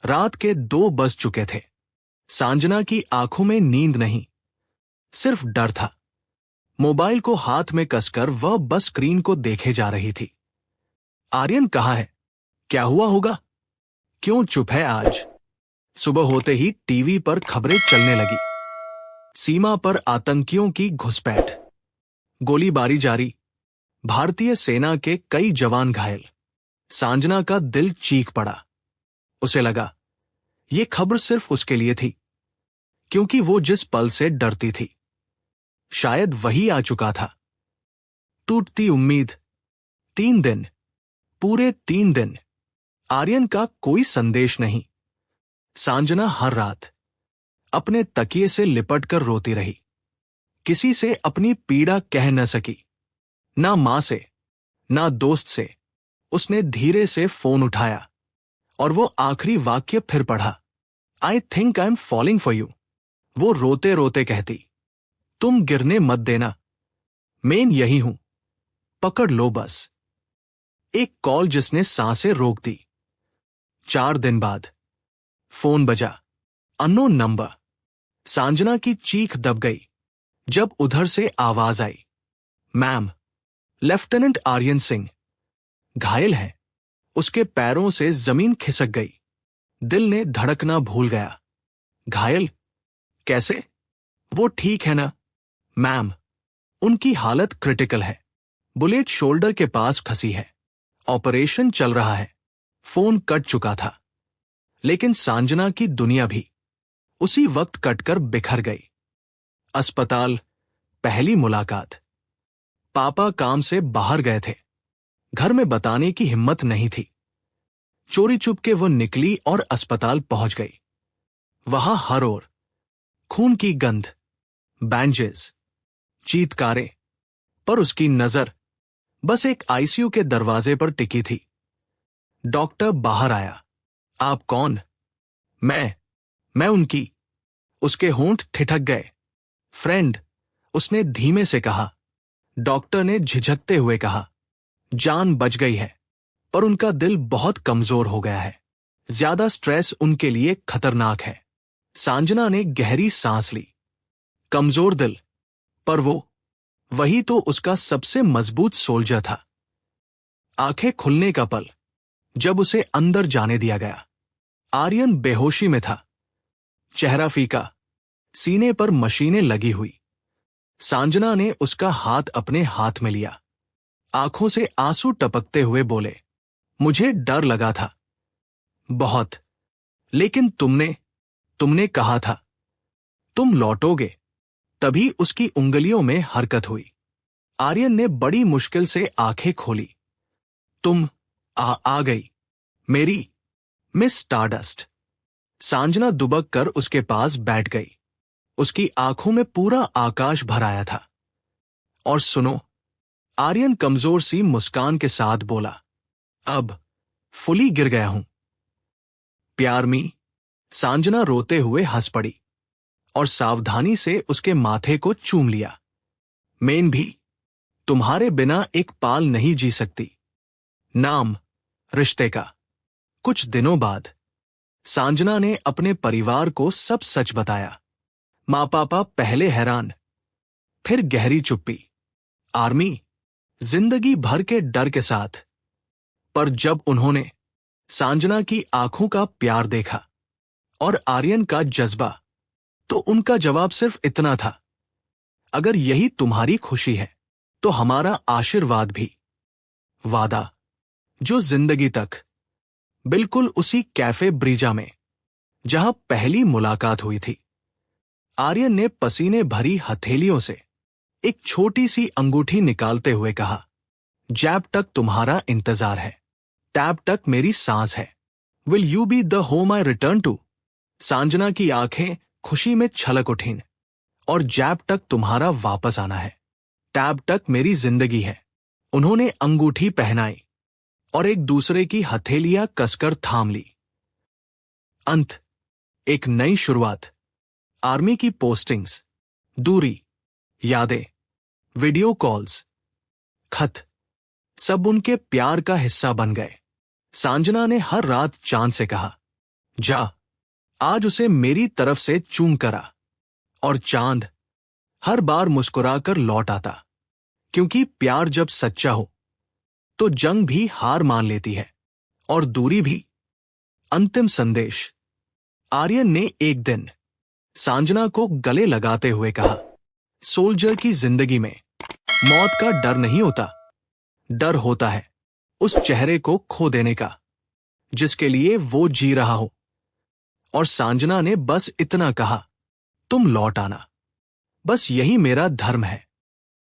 रात के 2 बज चुके थे। सांजना की आंखों में नींद नहीं, सिर्फ डर था। मोबाइल को हाथ में कसकर वह बस स्क्रीन को देखे जा रही थी। आर्यन कहाँ है? क्या हुआ होगा? क्यों चुप है आज? सुबह होते ही टीवी पर खबरें चलने लगी। सीमा पर आतंकियों की घुसपैठ, गोलीबारी जारी, भारतीय सेना के कई जवान घायल। सांजना का दिल चीख पड़ा। उसे लगा ये खबर सिर्फ उसके लिए थी, क्योंकि वो जिस पल से डरती थी शायद वही आ चुका था। टूटती उम्मीद। 3 दिन, पूरे 3 दिन आर्यन का कोई संदेश नहीं। सांजना हर रात अपने तकिए से लिपट कर रोती रही। किसी से अपनी पीड़ा कह न सकी, ना मां से, ना दोस्त से। उसने धीरे से फोन उठाया और वो आखिरी वाक्य फिर पढ़ा। I think I am falling for you. वो रोते रोते कहती, तुम गिरने मत देना, मैं यही हूं, पकड़ लो बस। एक कॉल जिसने सांसें रोक दी। 4 दिन बाद फोन बजा, अननोन नंबर। सांजना की चीख दब गई जब उधर से आवाज आई, मैम, लेफ्टिनेंट आर्यन सिंह घायल है। उसके पैरों से जमीन खिसक गई। दिल ने धड़कना भूल गया। घायल? कैसे? वो ठीक है ना? मैम, उनकी हालत क्रिटिकल है। बुलेट शोल्डर के पास खसी है। ऑपरेशन चल रहा है। फोन कट चुका था, लेकिन सांजना की दुनिया भी उसी वक्त कटकर बिखर गई। अस्पताल, पहली मुलाकात। पापा काम से बाहर गए थे। घर में बताने की हिम्मत नहीं थी। चोरी चुपके वो निकली और अस्पताल पहुंच गई। वहां हर ओर खून की गंध, बैंडेज, चीत्कारें, पर उसकी नजर बस एक आईसीयू के दरवाजे पर टिकी थी। डॉक्टर बाहर आया। आप कौन? मैं उनकी। उसके होंठ ठिठक गए। फ्रेंड, उसने धीमे से कहा। डॉक्टर ने झिझकते हुए कहा, जान बच गई है, पर उनका दिल बहुत कमजोर हो गया है। ज्यादा स्ट्रेस उनके लिए खतरनाक है। सांजना ने गहरी सांस ली। कमजोर दिल, पर वही तो उसका सबसे मजबूत सोल्जर था। आंखें खुलने का पल, जब उसे अंदर जाने दिया गया। आर्यन बेहोशी में था, चेहरा फीका, सीने पर मशीनें लगी हुई। सांजना ने उसका हाथ अपने हाथ में लिया। आंखों से आंसू टपकते हुए बोले, मुझे डर लगा था बहुत, लेकिन तुमने कहा था तुम लौटोगे। तभी उसकी उंगलियों में हरकत हुई। आर्यन ने बड़ी मुश्किल से आंखें खोली। तुम आ गई, मेरी मिस स्टारडस्ट। सांजना दुबक कर उसके पास बैठ गई। उसकी आंखों में पूरा आकाश भर आया था। और सुनो, आर्यन कमजोर सी मुस्कान के साथ बोला, अब फुली गिर गया हूं। प्यार मी। सांजना रोते हुए हंस पड़ी और सावधानी से उसके माथे को चूम लिया। मैं भी तुम्हारे बिना एक पाल नहीं जी सकती। नाम, रिश्ते का। कुछ दिनों बाद सांजना ने अपने परिवार को सब सच बताया। माँ पापा पहले हैरान, फिर गहरी चुप्पी। आर्मी, जिंदगी भर के डर के साथ। पर जब उन्होंने सांजना की आंखों का प्यार देखा और आर्यन का जज्बा, तो उनका जवाब सिर्फ इतना था, अगर यही तुम्हारी खुशी है तो हमारा आशीर्वाद भी। वादा, जो जिंदगी तक। बिल्कुल उसी कैफे ब्रीजा में जहां पहली मुलाकात हुई थी। आर्यन ने पसीने भरी हथेलियों से एक छोटी सी अंगूठी निकालते हुए कहा, जैब तक तुम्हारा इंतजार है, टैब तक मेरी सांस है। Will you be the home I return to? Sanjana की आंखें खुशी में छलक उठीं। और जैब तक तुम्हारा वापस आना है, टैब तक मेरी जिंदगी है। उन्होंने अंगूठी पहनाई और एक दूसरे की हथेलियां कसकर थाम ली। अंत, एक नई शुरुआत। आर्मी की पोस्टिंग्स, दूरी, यादें, वीडियो कॉल्स, खत, सब उनके प्यार का हिस्सा बन गए। सांजना ने हर रात चांद से कहा, जा, आज उसे मेरी तरफ से चूम करा। और चांद हर बार मुस्कुराकर लौट आता, क्योंकि प्यार जब सच्चा हो तो जंग भी हार मान लेती है और दूरी भी। अंतिम संदेश। आर्यन ने एक दिन सांजना को गले लगाते हुए कहा, सोल्जर की जिंदगी में मौत का डर नहीं होता, डर होता है उस चेहरे को खो देने का जिसके लिए वो जी रहा हो। और सांजना ने बस इतना कहा, तुम लौट आना, बस यही मेरा धर्म है।